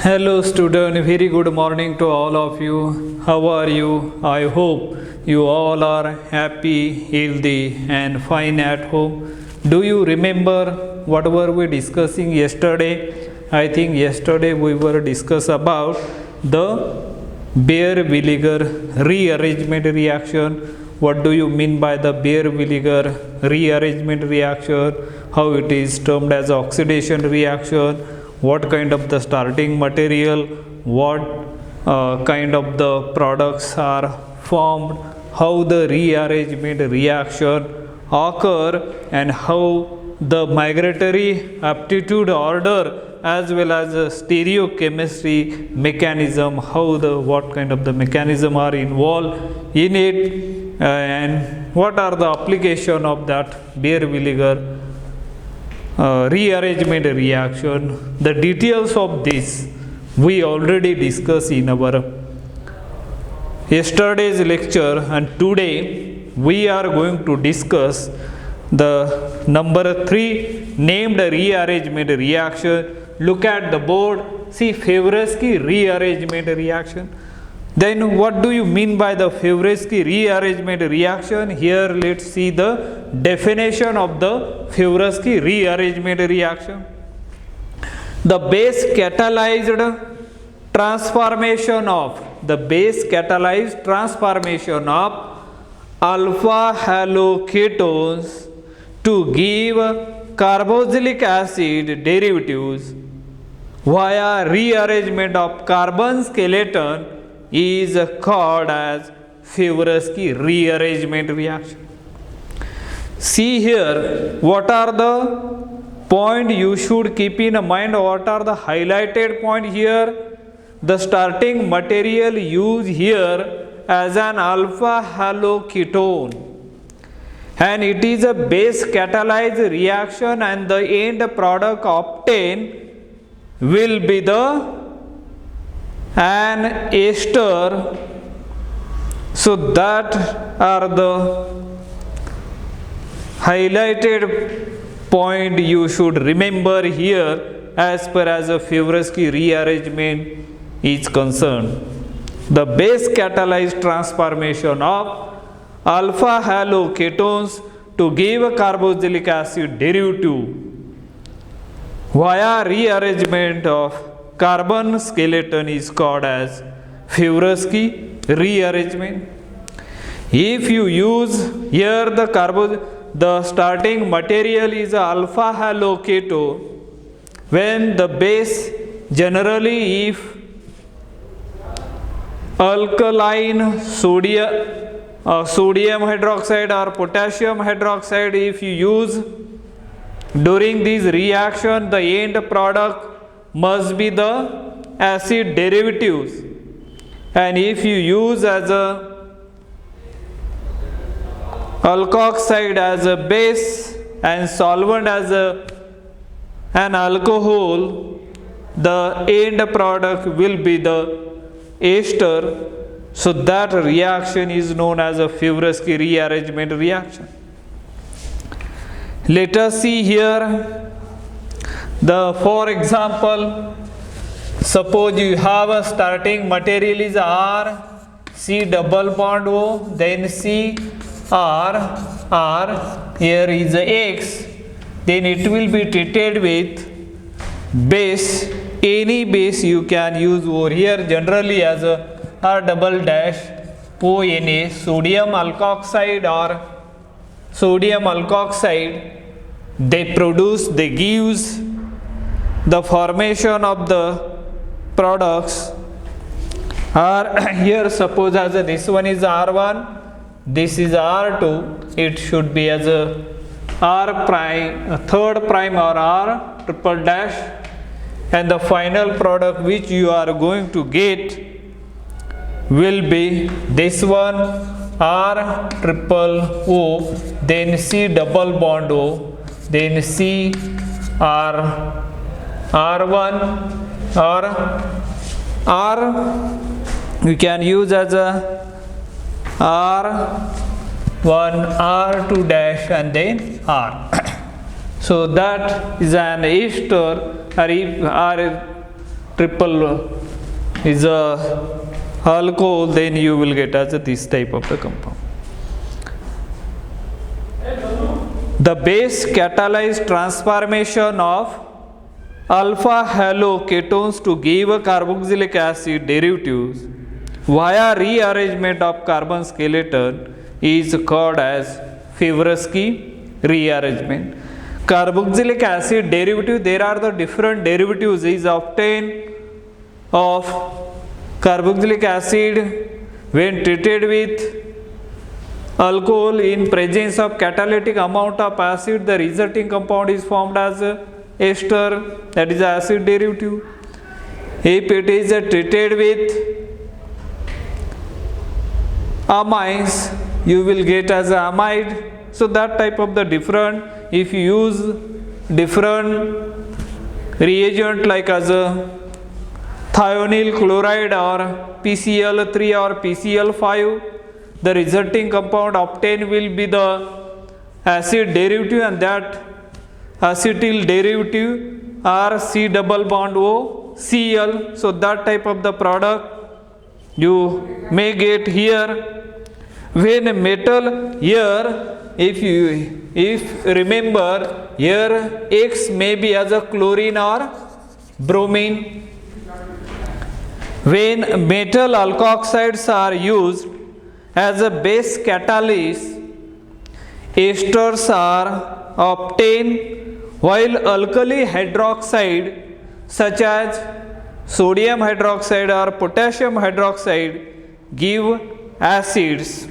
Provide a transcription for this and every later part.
Hello student, very good morning to all of you. How are you? I hope you all are happy, healthy and fine at home. Do you remember what were we discussing yesterday? I think yesterday we were discuss about the Baeyer-Villiger rearrangement reaction. What do you mean by the Baeyer-Villiger rearrangement reaction? How it is termed as oxidation reaction? What kind of the starting material, what kind of the products are formed, how the rearrangement reaction occur, and how the migratory aptitude order as well as the stereochemistry mechanism, how the what kind of the mechanism are involved in it, and what are the application of that Baeyer-Villiger rearrangement reaction. The details of this we already discussed in our yesterday's lecture, and today we are going to discuss the number 3 named rearrangement reaction. Look at the board, see Favorsky rearrangement reaction. Then what do you mean by the Favorsky rearrangement reaction? Here let's see the definition of the Favorsky rearrangement reaction. The base catalyzed transformation of alpha haloketones to give carboxylic acid derivatives via rearrangement of carbon skeleton is called as Favorsky rearrangement reaction. See here, what are the point you should keep in mind? What are the highlighted point here? The starting material used here as an alpha haloketone, and it is a base catalyzed reaction, and the end product obtained will be an ester. So that are the highlighted point you should remember here as per as a Favorsky rearrangement is concerned. The base catalyzed transformation of alpha haloketones to give a carboxylic acid derivative via rearrangement of carbon skeleton is called as Favorsky rearrangement. If you use here the starting material is alpha haloketone, when the base generally if alkaline sodium hydroxide or potassium hydroxide, if you use during this reaction, the end product must be the acid derivatives, and if you use as a alkoxide as a base and solvent as an alcohol, the end product will be the ester. So that reaction is known as a Favorsky rearrangement reaction. Let us see here for example, suppose you have a starting material is R, C double bond O, then C R, here is a X, then it will be treated with base. Any base you can use over here, generally as a R double dash ONA, sodium alkoxide or sodium alkoxide. They gives the formation of the products are here. Suppose as this one is R1, this is R2, it should be as a R prime, third prime or R triple dash, and the final product which you are going to get will be this one R triple O, then C double bond O, then C R R1 or R we can use as a R1 R2 dash and then R. So that is an ester, or triple is a alcohol, then you will get as this type of the compound. The base catalyzed transformation of alpha haloketones to give a carboxylic acid derivatives via rearrangement of carbon skeleton is called as Fibrovsky rearrangement. Carboxylic acid derivative, there are the different derivatives is obtained of carboxylic acid when treated with alcohol in presence of catalytic amount of acid. The resulting compound is formed as ester, that is acid derivative. If it is treated with amines, you will get as amide. So that type of the different, if you use different reagent like as a thionyl chloride or PCl3 or PCl5, the resulting compound obtained will be the acid derivative, and that acetyl derivative are C double bond O Cl. So that type of the product you may get here. When a metal here, if remember here X may be as a chlorine or bromine. When metal alkoxides are used as a base catalyst, esters are obtained, while alkali hydroxide such as sodium hydroxide or potassium hydroxide give acids,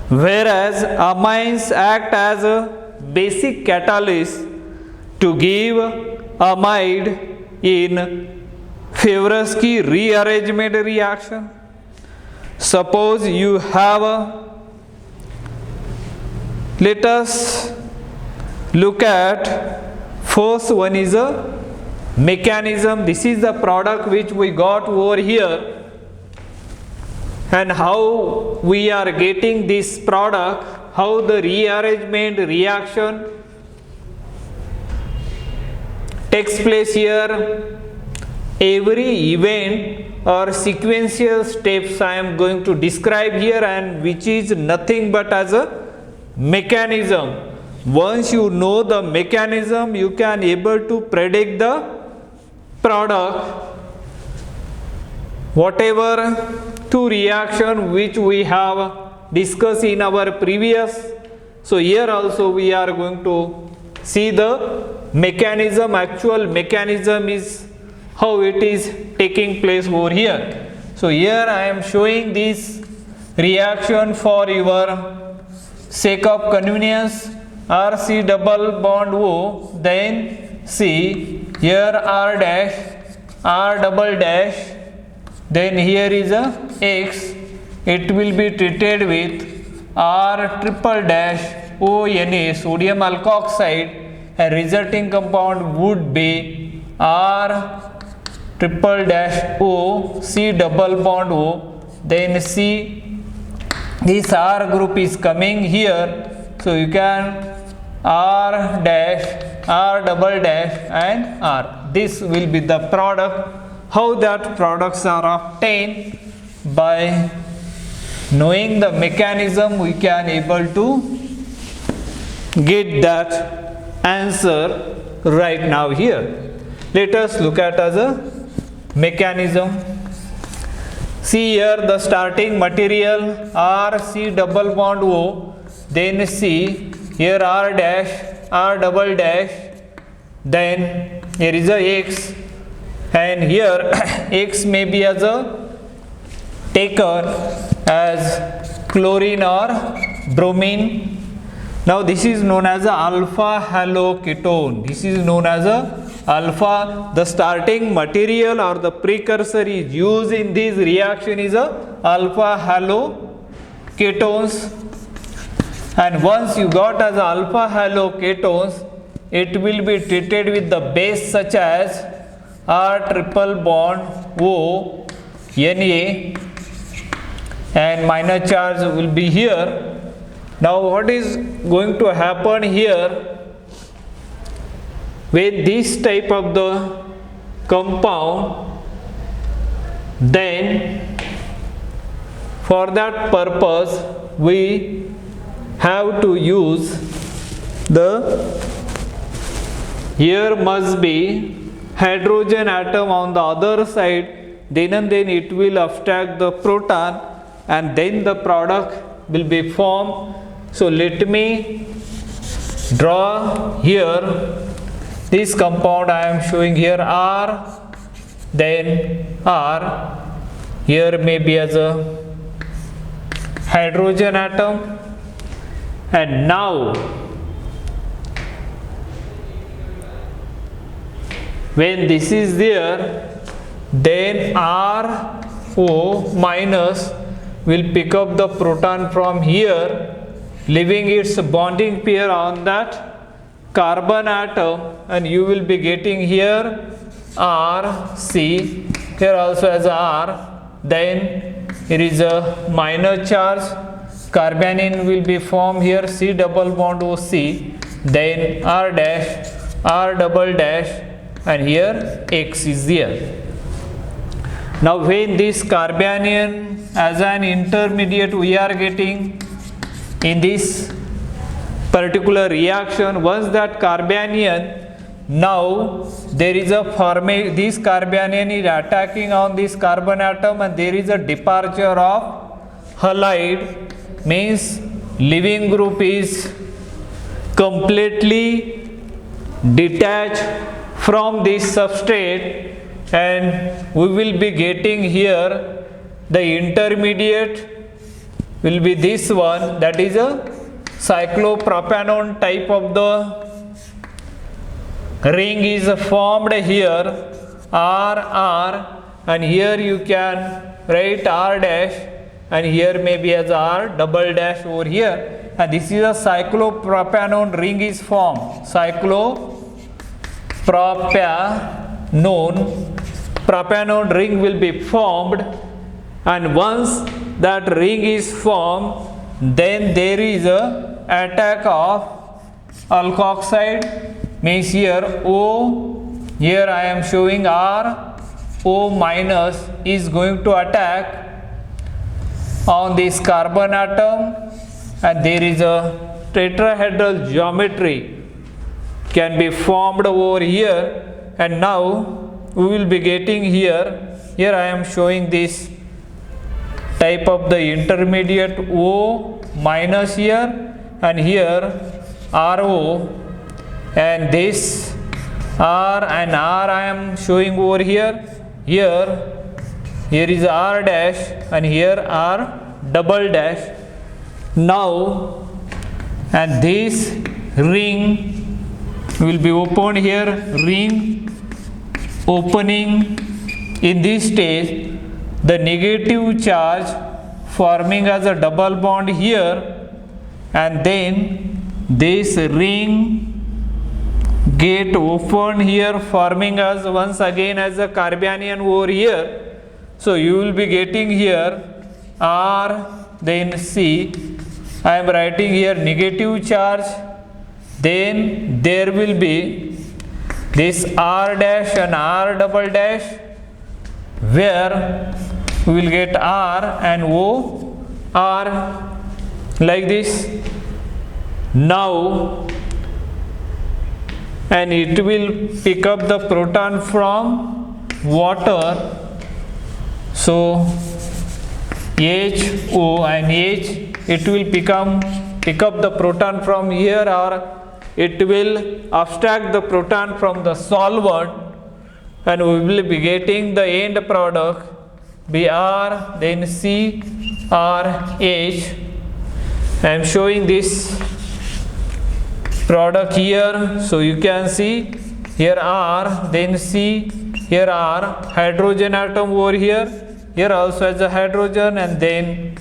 whereas amines act as a basic catalyst to give amide in Fibrovsky rearrangement reaction. Suppose you have let us look at first one is a mechanism. This is the product which we got over here, and how we are getting this product, how the rearrangement reaction takes place here. Every event or sequential steps I am going to describe here, and which is nothing but as a mechanism. Once you know the mechanism, you can able to predict the product. Whatever two reaction which we have discussed in our previous, so here also we are going to see the mechanism, actual mechanism is how it is taking place over here. So here I am showing this reaction for your sake of convenience. RC double bond O, then C, here R dash, R double dash, then here is a X. It will be treated with R triple dash ONA, sodium alkoxide, and resulting compound would be R triple dash O, C double bond O, then C. This R group is coming here, so you can R dash, R double dash and R. This will be the product. How that products are obtained? By knowing the mechanism, we can able to get that answer right now here. Let us look at as a mechanism. See here the starting material R C double bond O, then C, here R dash, R double dash, then here is a X, and here X may be as a taken as chlorine or bromine. Now this is known as a alpha haloketone. This is known as a alpha. The starting material or the precursor is used in this reaction is a alpha haloketones. And once you got as alpha haloketones, it will be treated with the base such as R triple bond O Na, and minor charge will be here. Now what is going to happen here? When this type of the compound, then for that purpose we have to use here must be hydrogen atom on the other side, then and then it will abstract the proton and then the product will be formed. So let me draw here this compound I am showing here R, then R, here maybe as a hydrogen atom, and now when this is there, then RO minus will pick up the proton from here, leaving its bonding pair on that carbon atom, and you will be getting here RC, here also as R, then here is a minor charge, carbanion will be formed here, C double bond OC, then R dash, R double dash, and here X is there. Now when this carbanion as an intermediate we are getting in this particular reaction, once that carbanion, now there is a formation, this carbanion is attacking on this carbon atom and there is a departure of halide, means leaving group is completely detached from this substrate, and we will be getting here the intermediate will be this one, that is a cyclopropanone type of the ring is formed here, R, and here you can write R dash, and here maybe as R double dash over here, and this is a cyclopropanone ring is formed, propanone ring will be formed, and once that ring is formed, then there is a attack of alkoxide, means here O, here I am showing R, O minus is going to attack on this carbon atom, and there is a tetrahedral geometry can be formed over here, and now we will be getting here I am showing this type of the intermediate O minus here, and here RO, and this R and R I am showing over here is R dash, and here R double dash. Now, and this ring will be opened here, ring opening. In this stage, the negative charge forming as a double bond here, and then this ring get open here, forming as once again as a carbanion over here. So you will be getting here R, then C. I am writing here negative charge, then there will be this R dash and R double dash, where we will get R and O, R like this. Now, and it will pick up the proton from water. So HO and H, it will pick up the proton from here, or it will abstract the proton from the solvent, and we will be getting the end product Br, then C, R, H. I am showing this product here, so you can see here R, then C, here R, hydrogen atom over here also as a hydrogen, and then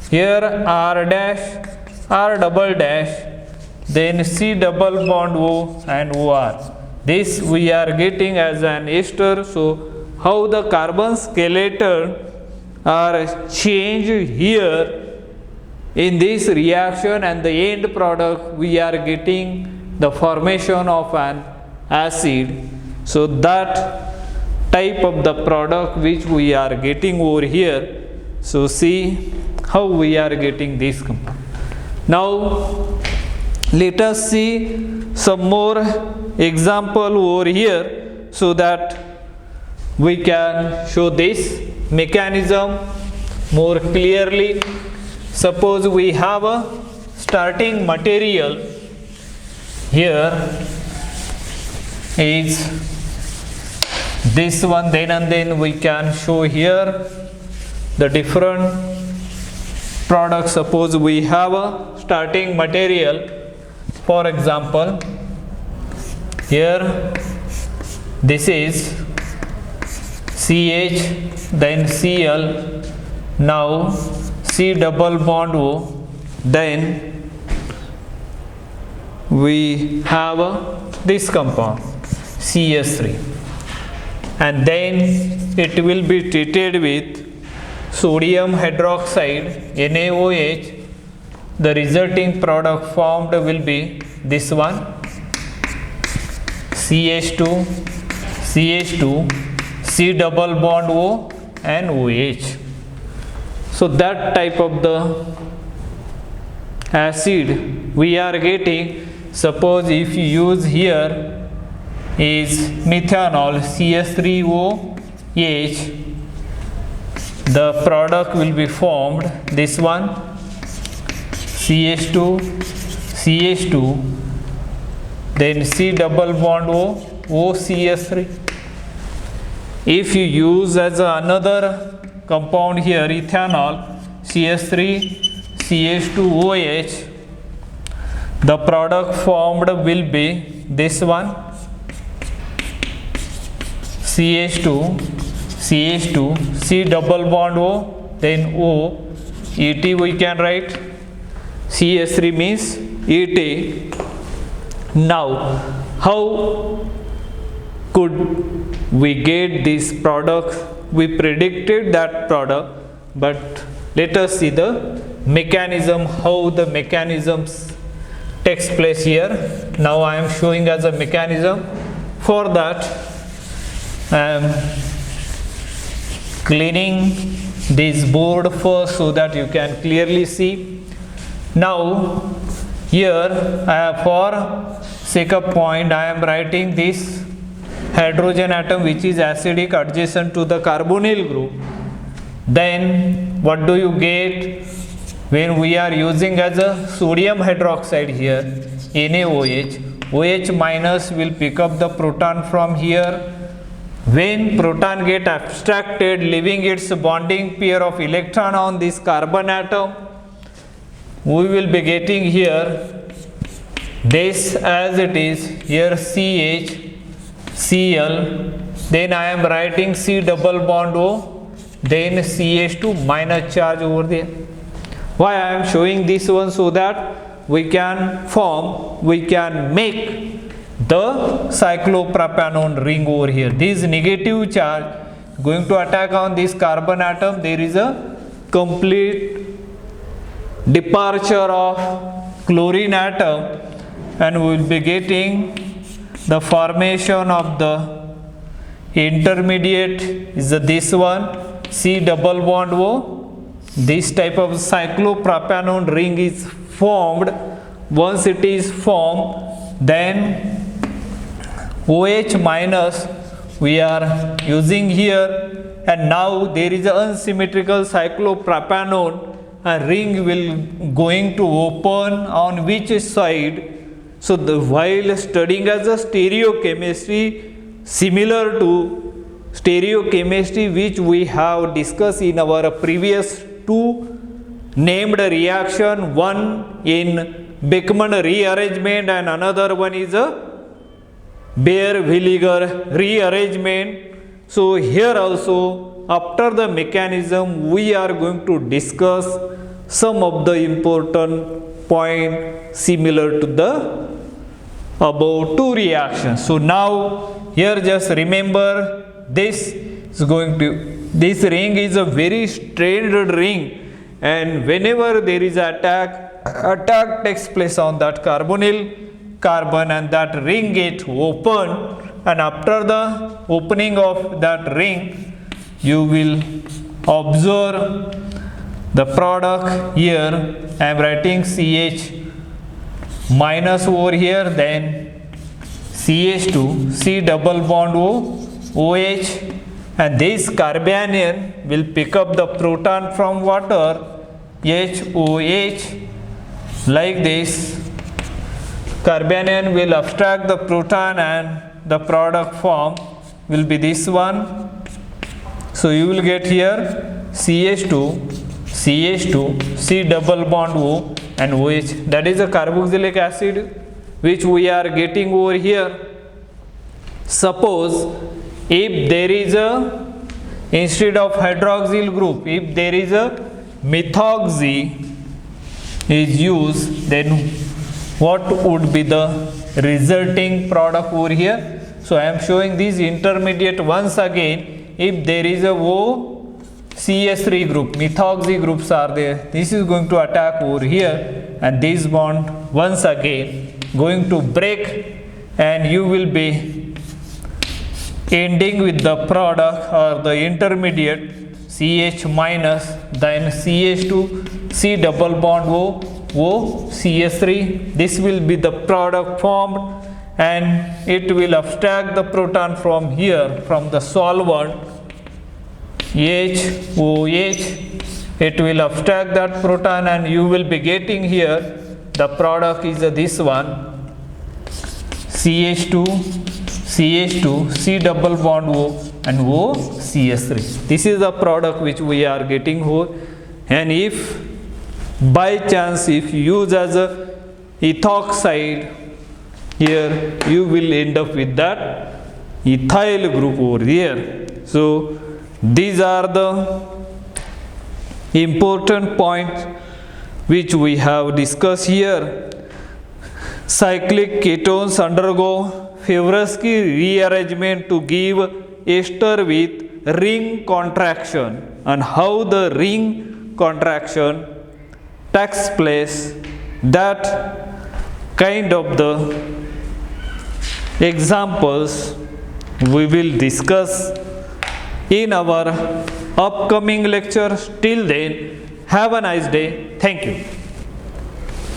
here R dash, R double dash, then C double bond O and OR. This we are getting as an ester. So how the carbon skeleton are changed here in this reaction, and the end product we are getting the formation of an acid. So that type of the product which we are getting over here. So see how we are getting this compound. Now let us see some more example over here so that we can show this mechanism more clearly. Suppose we have a starting material here is this one, then we can show here the different products. Suppose we have a starting material, for example here this is CH, then Cl, now C double bond O, then we have this compound CS3, and then it will be treated with sodium hydroxide NaOH. The resulting product formed will be this one, CH2, C double bond O and OH. So that type of the acid we are getting. Suppose if you use here is methanol CS3OH, the product will be formed this one, CH2, then C double bond O, OCS3. If you use as another compound here ethanol CS3CH2OH, the product formed will be this one, CH2, C double bond O, then O, ET we can write, CS3 means ET. Now, how could we get this product? We predicted that product, but let us see the mechanism, how the mechanisms takes place here. Now I am showing as a mechanism. For that I am cleaning this board first so that you can clearly see. Now here I have, for sake of point, I am writing this hydrogen atom which is acidic adjacent to the carbonyl group. Then what do you get when we are using as a sodium hydroxide here, NaOH? OH minus will pick up the proton from here. When proton get abstracted, leaving its bonding pair of electron on this carbon atom, we will be getting here this as it is here, CH, Cl, then I am writing C double bond O, then CH2 minus charge over there. Why I am showing this one? So that we can make the cyclopropanone ring over here. This negative charge going to attack on this carbon atom. There is a complete departure of chlorine atom, and we will be getting the formation of the intermediate is this one, C double bond O. This type of cyclopropanone ring is formed. Once it is formed, then OH minus we are using here, and now there is an unsymmetrical cyclopropanone. A ring will going to open on which side? So while studying as a stereochemistry, similar to stereochemistry which we have discussed in our previous two named reaction, one in Beckmann rearrangement and another one is a Baeyer-Villiger rearrangement. So here also, after the mechanism, we are going to discuss some of the important point similar to the above two reactions. So now here just remember this ring is a very strained ring, and whenever there is attack takes place on that carbonyl carbon and that ring gets open, and after the opening of that ring, you will observe the product here. I am writing CH minus over here, then CH2, C double bond O, OH, and this carbanion will pick up the proton from water, HOH, like this. Carbanion will abstract the proton and the product form will be this one. So you will get here CH2, C double bond O and OH. That is a carboxylic acid which we are getting over here. Suppose if there is a, instead of hydroxyl group, if there is a methoxy is used, then what would be the resulting product over here? So I am showing this intermediate once again. If there is a OCS3 group, methoxy groups are there, this is going to attack over here, and this bond once again going to break, and you will be ending with the product or the intermediate CH minus, then CH2, C double bond O CS3. This will be the product formed, and it will abstract the proton from here, from the solvent HOH. It will abstract that proton, and you will be getting here the product is this one, CH2, C double bond O and O CS3. This is the product which we are getting here. And if by chance if you use as a ethoxide here, you will end up with that ethyl group over here. So these are the important points which we have discussed here. Cyclic ketones undergo Favorsky rearrangement to give ester with ring contraction, and how the ring contraction takes place, that kind of the examples we will discuss in our upcoming lectures. Till then, have a nice day. Thank you.